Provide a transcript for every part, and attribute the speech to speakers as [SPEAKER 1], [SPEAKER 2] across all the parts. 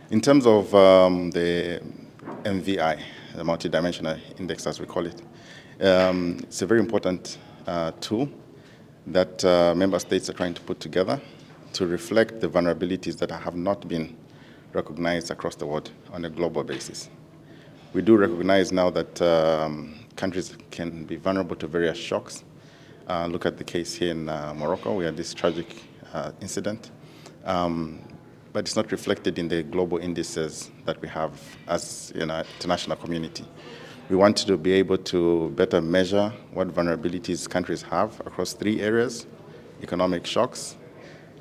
[SPEAKER 1] In terms of the MVI, the Multidimensional Index as we call it, it's a very important tool that member states are trying to put together to reflect the vulnerabilities that have not been recognized across the world on a global basis. We do recognize now that countries can be vulnerable to various shocks. Look at the case here in Morocco. We had this tragic incident. But it's not reflected in the global indices that we have as international community. We want to be able to better measure what vulnerabilities countries have across three areas: economic shocks,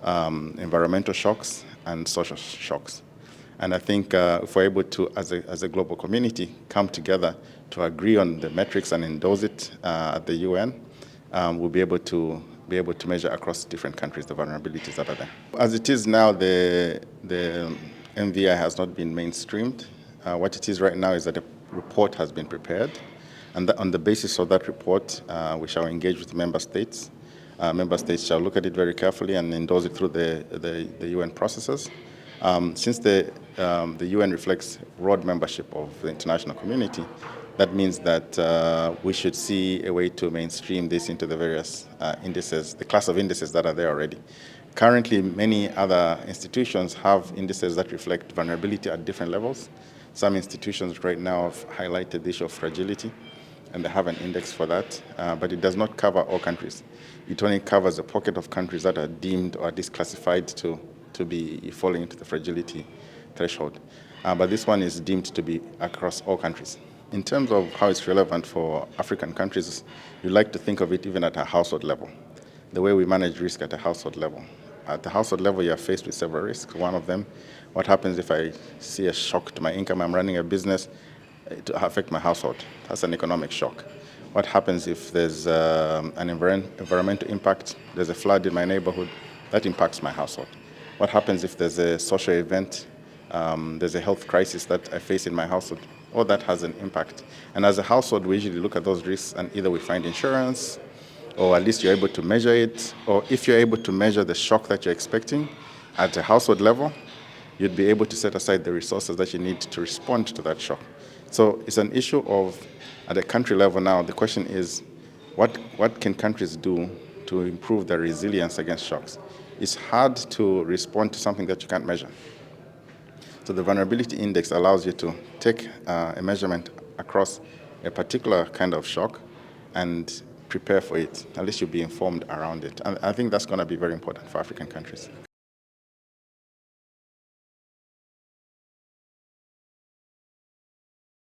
[SPEAKER 1] environmental shocks, and social shocks. And I think if we're able to, as a global community, come together to agree on the metrics and endorse it at the UN, we'll be able to measure across different countries the vulnerabilities that are there. As it is now, the MVI has not been mainstreamed. What it is right now is that a report has been prepared, and on the basis of that report, we shall engage with member states. Member states shall look at it very carefully and endorse it through the UN processes. Since the UN reflects broad membership of the international community, that means that we should see a way to mainstream this into the various indices, the class of indices that are there already. Currently, many other institutions have indices that reflect vulnerability at different levels. Some institutions right now have highlighted the issue of fragility, and they have an index for that, but it does not cover all countries. It only covers a pocket of countries that are deemed or disclassified to be falling into the fragility threshold. But this one is deemed to be across all countries. In terms of how it's relevant for African countries, we like to think of it even at a household level, the way we manage risk at a household level. At the household level, you are faced with several risks. One of them, what happens if I see a shock to my income? I'm running a business to affect my household. That's an economic shock. What happens if there's an environmental impact? There's a flood in my neighborhood. That impacts my household. What happens if there's a social event? There's a health crisis that I face in my household. All that has an impact. And as a household, we usually look at those risks and either we find insurance, or at least you're able to measure it, or if you're able to measure the shock that you're expecting at a household level, you'd be able to set aside the resources that you need to respond to that shock. So it's an issue of, at a country level now, the question is, what can countries do to improve their resilience against shocks? It's hard to respond to something that you can't measure. So the vulnerability index allows you to take a measurement across a particular kind of shock and prepare for it. At least you'll be informed around it. And I think that's going to be very important for African countries.